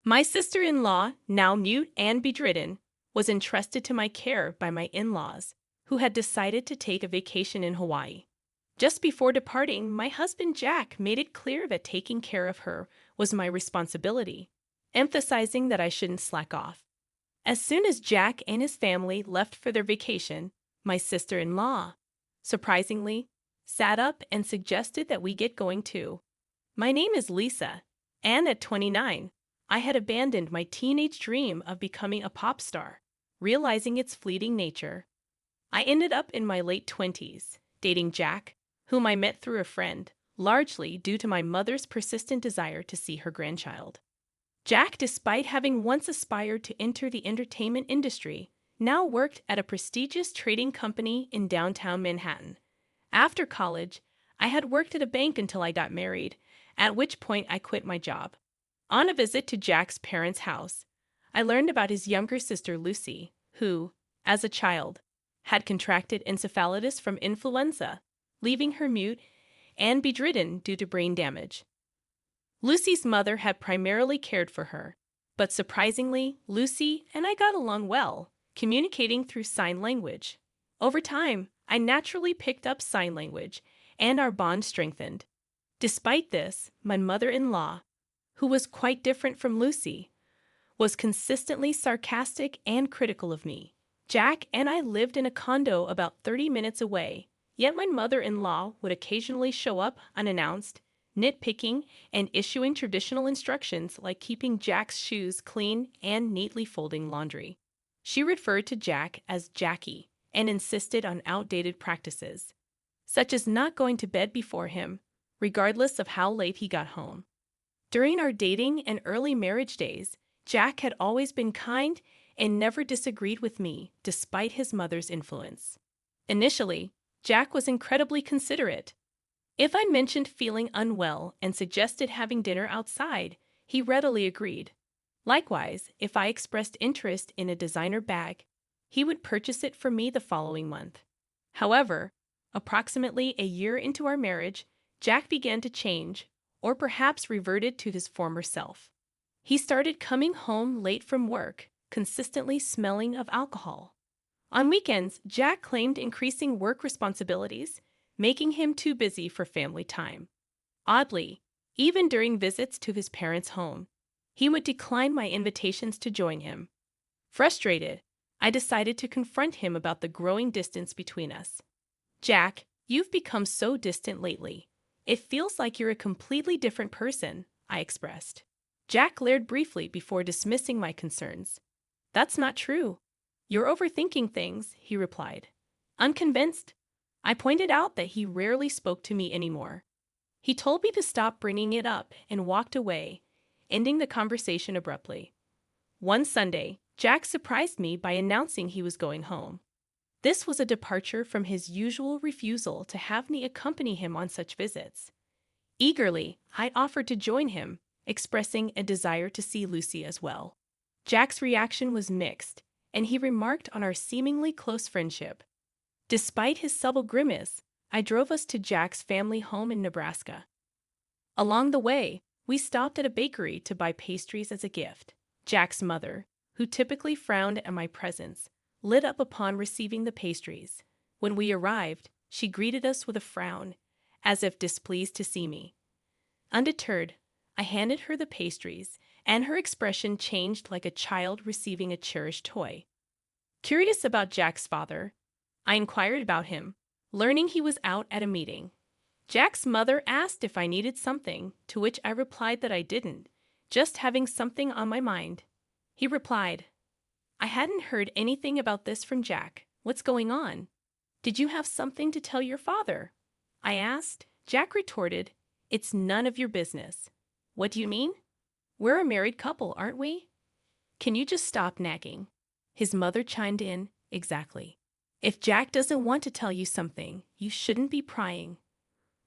My sister-in-law, now mute and bedridden, was entrusted to my care by my in-laws, who had decided to take a vacation in Hawaii. Just before departing, my husband Jack made it clear that taking care of her was my responsibility, emphasizing that I shouldn't slack off. As soon as Jack and his family left for their vacation, my sister-in-law, surprisingly, sat up and suggested that we get going too. My name is Lisa, and at 29, I had abandoned my teenage dream of becoming a pop star, realizing its fleeting nature. I ended up in my late 20s, dating Jack, whom I met through a friend, largely due to my mother's persistent desire to see her grandchild. Jack, despite having once aspired to enter the entertainment industry, now worked at a prestigious trading company in downtown Manhattan. After college, I had worked at a bank until I got married, at which point I quit my job. On a visit to Jack's parents' house, I learned about his younger sister Lucy, who, as a child, had contracted encephalitis from influenza, leaving her mute and bedridden due to brain damage. Lucy's mother had primarily cared for her, but surprisingly, Lucy and I got along well, communicating through sign language. Over time, I naturally picked up sign language, and our bond strengthened. Despite this, my mother-in-law, who was quite different from Lucy, was consistently sarcastic and critical of me. Jack and I lived in a condo about 30 minutes away, yet my mother-in-law would occasionally show up unannounced, nitpicking and issuing traditional instructions like keeping Jack's shoes clean and neatly folding laundry. She referred to Jack as Jackie and insisted on outdated practices, such as not going to bed before him, regardless of how late he got home. During our dating and early marriage days, Jack had always been kind and never disagreed with me, despite his mother's influence. Initially, Jack was incredibly considerate. If I mentioned feeling unwell and suggested having dinner outside, he readily agreed. Likewise, if I expressed interest in a designer bag, he would purchase it for me the following month. However, approximately a year into our marriage, Jack began to change, or perhaps reverted to his former self. He started coming home late from work, consistently smelling of alcohol. On weekends, Jack claimed increasing work responsibilities, making him too busy for family time. Oddly, even during visits to his parents' home, he would decline my invitations to join him. Frustrated, I decided to confront him about the growing distance between us. Jack, you've become so distant lately. It feels like you're a completely different person, I expressed. Jack glared briefly before dismissing my concerns. That's not true. You're overthinking things, he replied. Unconvinced, I pointed out that he rarely spoke to me anymore. He told me to stop bringing it up and walked away, ending the conversation abruptly. One Sunday, Jack surprised me by announcing he was going home. This was a departure from his usual refusal to have me accompany him on such visits. Eagerly, I offered to join him, expressing a desire to see Lucy as well. Jack's reaction was mixed, and he remarked on our seemingly close friendship. Despite his subtle grimace, I drove us to Jack's family home in Nebraska. Along the way, we stopped at a bakery to buy pastries as a gift. Jack's mother, who typically frowned at my presence, lit up upon receiving the pastries. When we arrived, she greeted us with a frown, as if displeased to see me. Undeterred, I handed her the pastries, and her expression changed like a child receiving a cherished toy. Curious about Jack's father, I inquired about him, learning he was out at a meeting. Jack's mother asked if I needed something, to which I replied that I didn't, just having something on my mind. He replied, I hadn't heard anything about this from Jack. What's going on? Did you have something to tell your father? I asked. Jack retorted, It's none of your business. What do you mean? We're a married couple, aren't we? Can you just stop nagging? His mother chimed in, Exactly. If Jack doesn't want to tell you something, you shouldn't be prying.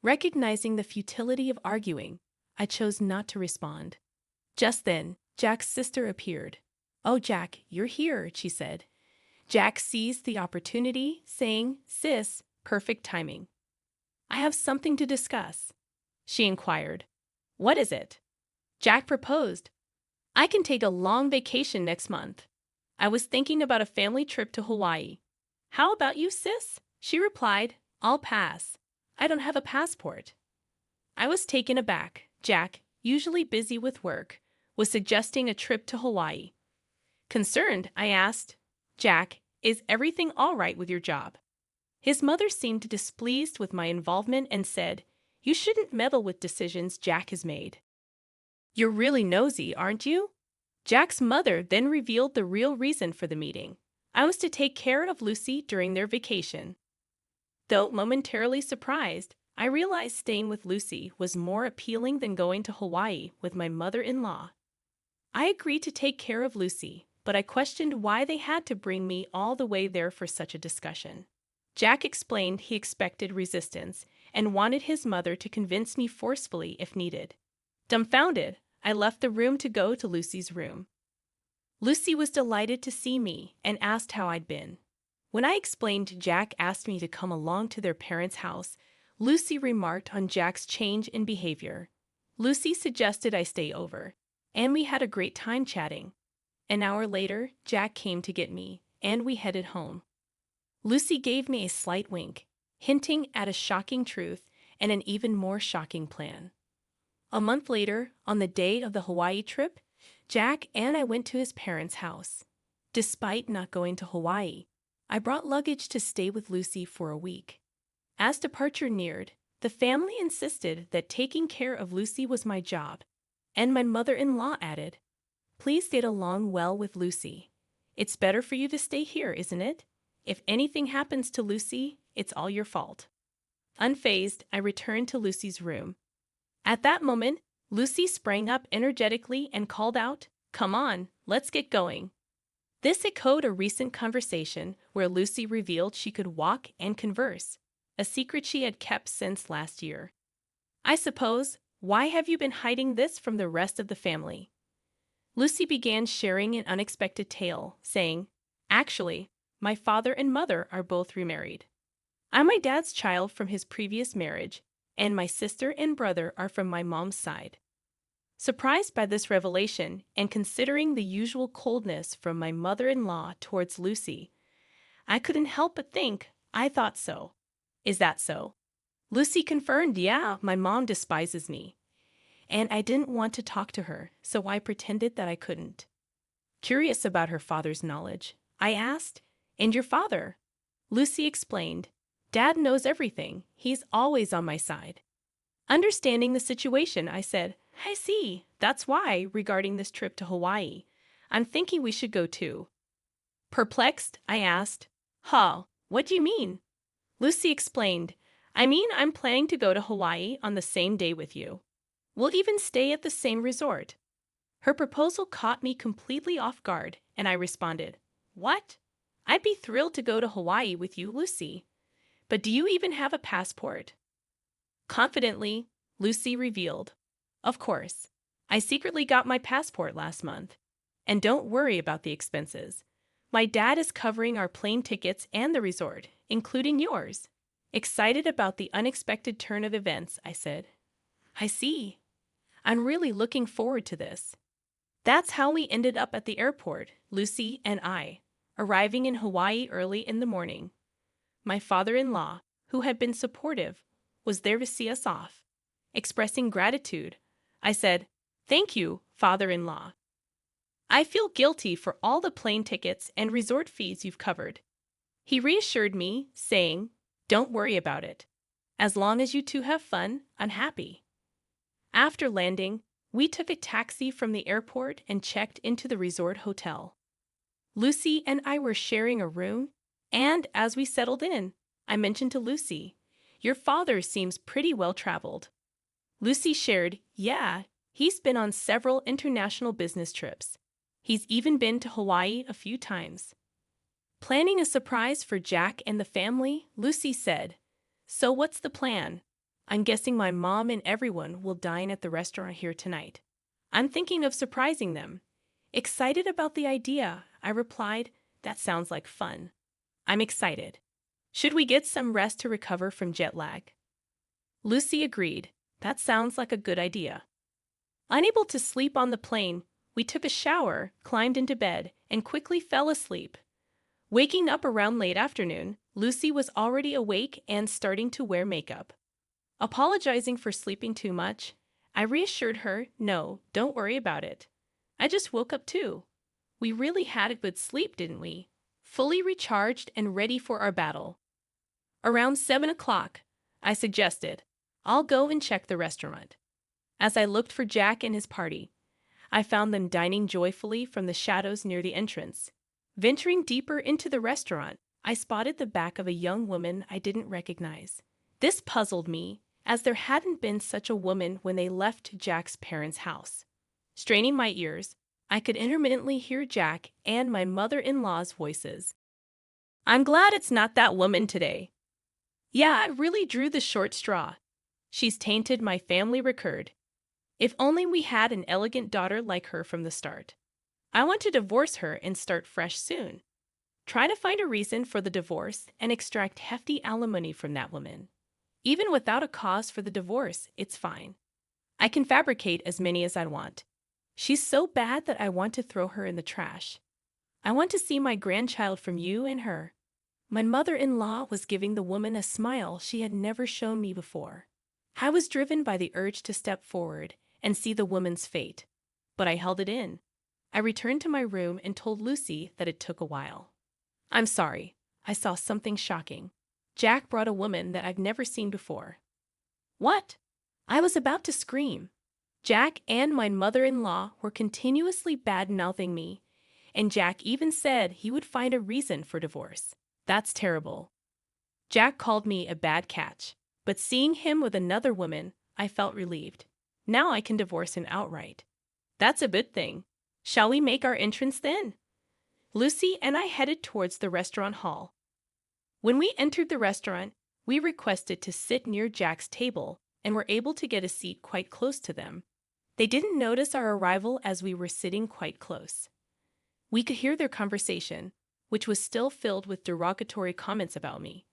Recognizing the futility of arguing, I chose not to respond. Just then, Jack's sister appeared. Oh, Jack, you're here, she said. Jack seized the opportunity, saying, Sis, perfect timing. I have something to discuss. She inquired. What is it? Jack proposed. I can take a long vacation next month. I was thinking about a family trip to Hawaii. How about you, sis? She replied, I'll pass. I don't have a passport. I was taken aback. Jack, usually busy with work, was suggesting a trip to Hawaii. Concerned, I asked, Jack, is everything all right with your job? His mother seemed displeased with my involvement and said, You shouldn't meddle with decisions Jack has made. You're really nosy, aren't you? Jack's mother then revealed the real reason for the meeting. I was to take care of Lucy during their vacation. Though momentarily surprised, I realized staying with Lucy was more appealing than going to Hawaii with my mother-in-law. I agreed to take care of Lucy, but I questioned why they had to bring me all the way there for such a discussion. Jack explained he expected resistance and wanted his mother to convince me forcefully if needed. Dumbfounded, I left the room to go to Lucy's room. Lucy was delighted to see me and asked how I'd been. When I explained Jack asked me to come along to their parents' house, Lucy remarked on Jack's change in behavior. Lucy suggested I stay over, and we had a great time chatting. An hour later, Jack came to get me, and we headed home. Lucy gave me a slight wink, hinting at a shocking truth and an even more shocking plan. A month later, on the day of the Hawaii trip, Jack and I went to his parents' house. Despite not going to Hawaii, I brought luggage to stay with Lucy for a week. As departure neared, the family insisted that taking care of Lucy was my job, and my mother-in-law added, Please get along well with Lucy. It's better for you to stay here, isn't it? If anything happens to Lucy, it's all your fault. Unfazed, I returned to Lucy's room. At that moment, Lucy sprang up energetically and called out, Come on, let's get going. This echoed a recent conversation where Lucy revealed she could walk and converse, a secret she had kept since last year. I suppose, why have you been hiding this from the rest of the family? Lucy began sharing an unexpected tale, saying, Actually, my father and mother are both remarried. I'm my dad's child from his previous marriage, and my sister and brother are from my mom's side. Surprised by this revelation, and considering the usual coldness from my mother-in-law towards Lucy, I couldn't help but think, I thought so. Is that so? Lucy confirmed, Yeah, my mom despises me. And I didn't want to talk to her, so I pretended that I couldn't. Curious about her father's knowledge, I asked, And your father? Lucy explained, Dad knows everything. He's always on my side. Understanding the situation, I said, I see. That's why, regarding this trip to Hawaii, I'm thinking we should go too. Perplexed, I asked, what do you mean? Lucy explained, I mean I'm planning to go to Hawaii on the same day with you. We'll even stay at the same resort. Her proposal caught me completely off guard, and I responded, What? I'd be thrilled to go to Hawaii with you, Lucy. But do you even have a passport? Confidently, Lucy revealed, Of course. I secretly got my passport last month. And don't worry about the expenses. My dad is covering our plane tickets and the resort, including yours. Excited about the unexpected turn of events, I said. I see. I'm really looking forward to this. That's how we ended up at the airport, Lucy and I, arriving in Hawaii early in the morning. My father-in-law, who had been supportive, was there to see us off. Expressing gratitude, I said, Thank you, father-in-law. I feel guilty for all the plane tickets and resort fees you've covered. He reassured me, saying, Don't worry about it. As long as you two have fun, I'm happy. After landing, we took a taxi from the airport and checked into the resort hotel. Lucy and I were sharing a room, and as we settled in, I mentioned to Lucy, Your father seems pretty well traveled. Lucy shared, Yeah, he's been on several international business trips. He's even been to Hawaii a few times. Planning a surprise for Jack and the family, Lucy said, So what's the plan? I'm guessing my mom and everyone will dine at the restaurant here tonight. I'm thinking of surprising them. Excited about the idea, I replied, That sounds like fun. I'm excited. Should we get some rest to recover from jet lag? Lucy agreed. That sounds like a good idea. Unable to sleep on the plane, We took a shower, climbed into bed, and quickly fell asleep. Waking up around late afternoon, Lucy was already awake and starting to wear makeup. Apologizing for sleeping too much, I reassured her, "No, don't worry about it. I just woke up too. We really had a good sleep, didn't we?" Fully recharged and ready for our battle. Around 7 o'clock, I suggested, "I'll go and check the restaurant." As I looked for Jack and his party, I found them dining joyfully from the shadows near the entrance. Venturing deeper into the restaurant, I spotted the back of a young woman I didn't recognize. This puzzled me, as there hadn't been such a woman when they left Jack's parents' house. Straining my ears, I could intermittently hear Jack and my mother-in-law's voices. "I'm glad it's not that woman today." "Yeah, I really drew the short straw. She's tainted my family record. If only we had an elegant daughter like her from the start. I want to divorce her and start fresh soon. Try to find a reason for the divorce and extract hefty alimony from that woman. Even without a cause for the divorce, it's fine. I can fabricate as many as I want. She's so bad that I want to throw her in the trash. I want to see my grandchild from you and her." My mother-in-law was giving the woman a smile she had never shown me before. I was driven by the urge to step forward and see the woman's fate, but I held it in. I returned to my room and told Lucy that it took a while. "I'm sorry, I saw something shocking. Jack brought a woman that I've never seen before." "What?" I was about to scream. Jack and my mother-in-law were continuously bad-mouthing me, and Jack even said he would find a reason for divorce. That's terrible. Jack called me a bad catch, but seeing him with another woman, I felt relieved. Now I can divorce him outright. That's a good thing. Shall we make our entrance then? Lucy and I headed towards the restaurant hall. When we entered the restaurant, we requested to sit near Jack's table and were able to get a seat quite close to them. They didn't notice our arrival as we were sitting quite close. We could hear their conversation, which was still filled with derogatory comments about me.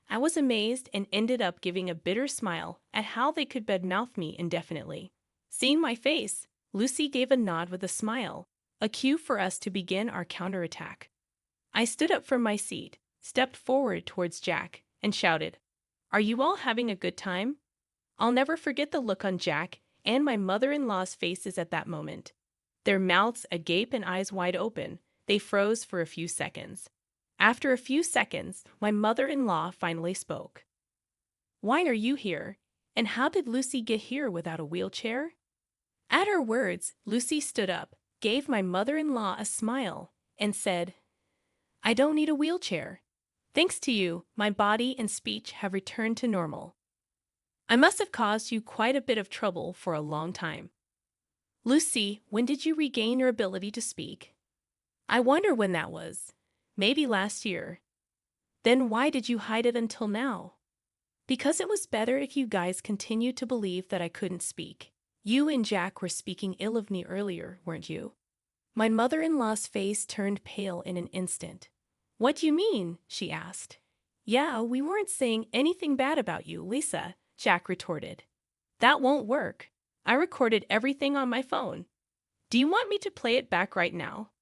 I was amazed and ended up giving a bitter smile at how they could badmouth me indefinitely. Seeing my face, Lucy gave a nod with a smile, a cue for us to begin our counterattack. I stood up from my seat, stepped forward towards Jack, and shouted, "Are you all having a good time?" I'll never forget the look on Jack and my mother-in-law's faces at that moment. Their mouths agape and eyes wide open, they froze for a few seconds. After a few seconds, my mother-in-law finally spoke. "Why are you here? And how did Lucy get here without a wheelchair?" At her words, Lucy stood up, gave my mother-in-law a smile, and said, "I don't need a wheelchair. Thanks to you, my body and speech have returned to normal. I must have caused you quite a bit of trouble for a long time. Lucy, when did you regain your ability to speak?" "I wonder when that was. Maybe last year." "Then why did you hide it until now?" "Because it was better if you guys continued to believe that I couldn't speak. You and Jack were speaking ill of me earlier, weren't you?" My mother-in-law's face turned pale in an instant. "What do you mean?" she asked. "Yeah, we weren't saying anything bad about you, Lisa," Jack retorted. "That won't work. I recorded everything on my phone. Do you want me to play it back right now?"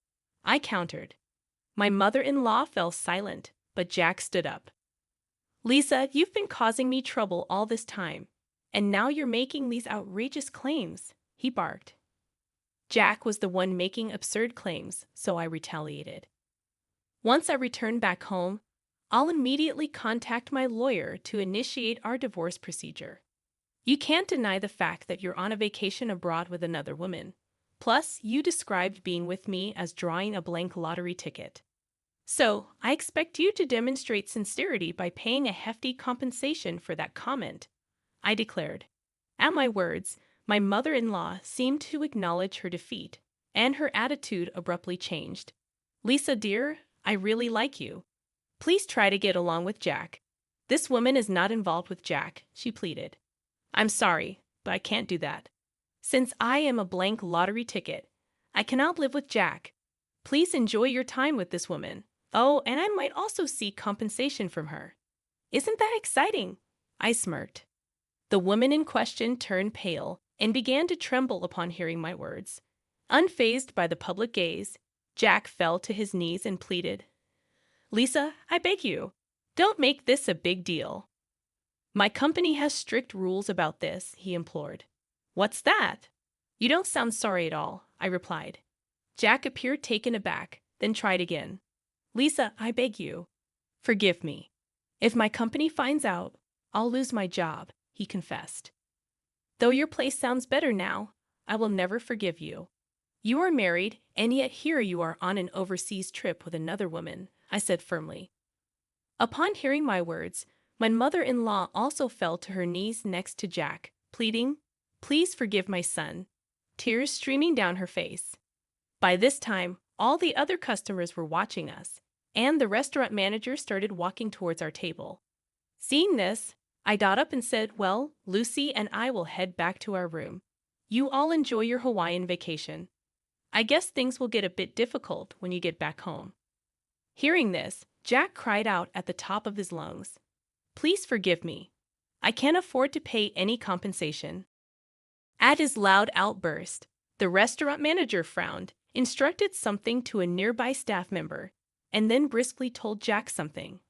I countered. My mother-in-law fell silent, but Jack stood up. "Lisa, you've been causing me trouble all this time, and now you're making these outrageous claims," he barked. Jack was the one making absurd claims, so I retaliated. "Once I return back home, I'll immediately contact my lawyer to initiate our divorce procedure. You can't deny the fact that you're on a vacation abroad with another woman. Plus, you described being with me as drawing a blank lottery ticket. So, I expect you to demonstrate sincerity by paying a hefty compensation for that comment," I declared. At my words, my mother-in-law seemed to acknowledge her defeat, and her attitude abruptly changed. "Lisa, dear, I really like you. Please try to get along with Jack. This woman is not involved with Jack," she pleaded. "I'm sorry, but I can't do that. Since I am a blank lottery ticket, I cannot live with Jack. Please enjoy your time with this woman. Oh, and I might also seek compensation from her." "Isn't that exciting?" I smirked. The woman in question turned pale and began to tremble upon hearing my words. Unfazed by the public gaze, Jack fell to his knees and pleaded, "Lisa, I beg you, don't make this a big deal." "My company has strict rules about this," he implored. "What's that?" "You don't sound sorry at all," I replied. Jack appeared taken aback, then tried again. "Lisa, I beg you, forgive me. If my company finds out, I'll lose my job," he confessed. "Though your place sounds better now, I will never forgive you. You are married, and yet here you are on an overseas trip with another woman," I said firmly. Upon hearing my words, my mother-in-law also fell to her knees next to Jack, pleading, "Please forgive my son," tears streaming down her face. By this time, all the other customers were watching us, and the restaurant manager started walking towards our table. Seeing this, I got up and said, "Well, Lucy and I will head back to our room. You all enjoy your Hawaiian vacation. I guess things will get a bit difficult when you get back home." Hearing this, Jack cried out at the top of his lungs, "Please forgive me. I can't afford to pay any compensation." At his loud outburst, the restaurant manager frowned, instructed something to a nearby staff member, and then briskly told Jack something.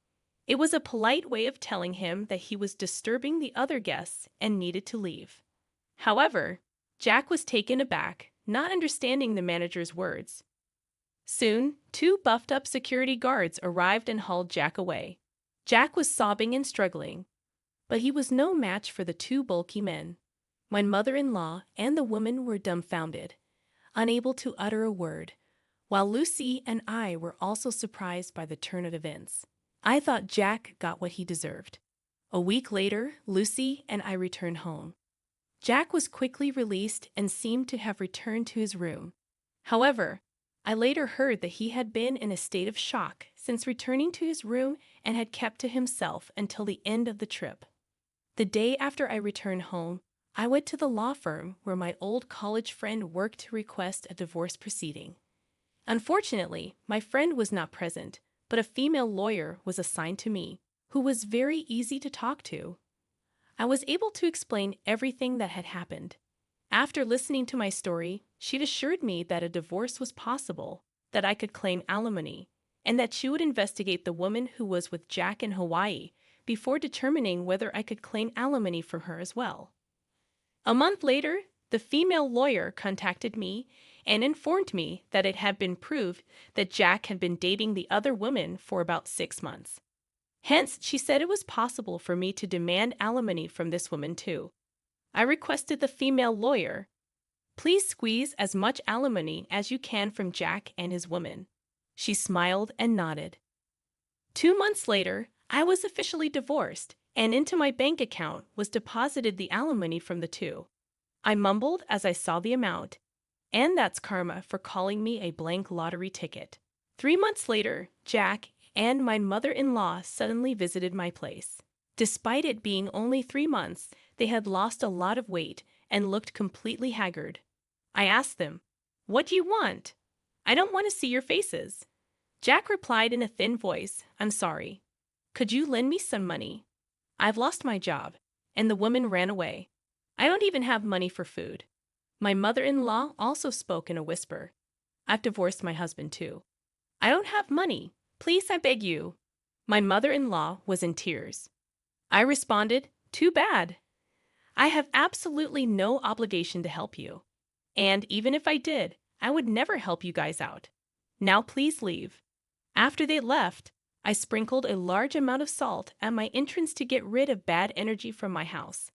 It was a polite way of telling him that he was disturbing the other guests and needed to leave. However, Jack was taken aback, not understanding the manager's words. Soon, 2 buffed-up security guards arrived and hauled Jack away. Jack was sobbing and struggling, but he was no match for the 2 bulky men. My mother-in-law and the woman were dumbfounded, unable to utter a word, while Lucy and I were also surprised by the turn of events. I thought Jack got what he deserved. A week later, Lucy and I returned home. Jack was quickly released and seemed to have returned to his room. However, I later heard that he had been in a state of shock since returning to his room and had kept to himself until the end of the trip. The day after I returned home, I went to the law firm where my old college friend worked to request a divorce proceeding. Unfortunately, my friend was not present, but a female lawyer was assigned to me, who was very easy to talk to. I was able to explain everything that had happened. After listening to my story, she'd assured me that a divorce was possible, that I could claim alimony, and that she would investigate the woman who was with Jack in Hawaii before determining whether I could claim alimony from her as well. A month later, the female lawyer contacted me and informed me that it had been proved that Jack had been dating the other woman for about 6 months. Hence, she said it was possible for me to demand alimony from this woman too. I requested the female lawyer, "Please squeeze as much alimony as you can from Jack and his woman." She smiled and nodded. 2 months later, I was officially divorced, and into my bank account was deposited the alimony from the 2. I mumbled as I saw the amount, and that's karma for calling me a blank lottery ticket. 3 months later, Jack and my mother-in-law suddenly visited my place. Despite it being only 3 months, they had lost a lot of weight and looked completely haggard. I asked them, "What do you want? I don't want to see your faces." Jack replied in a thin voice, "I'm sorry. Could you lend me some money? I've lost my job," and the woman ran away. "I don't even have money for food." My mother-in-law also spoke in a whisper. "I've divorced my husband too. I don't have money. Please, I beg you." My mother-in-law was in tears. I responded, "Too bad. I have absolutely no obligation to help you. And even if I did, I would never help you guys out. Now please leave." After they left, I sprinkled a large amount of salt at my entrance to get rid of bad energy from my house.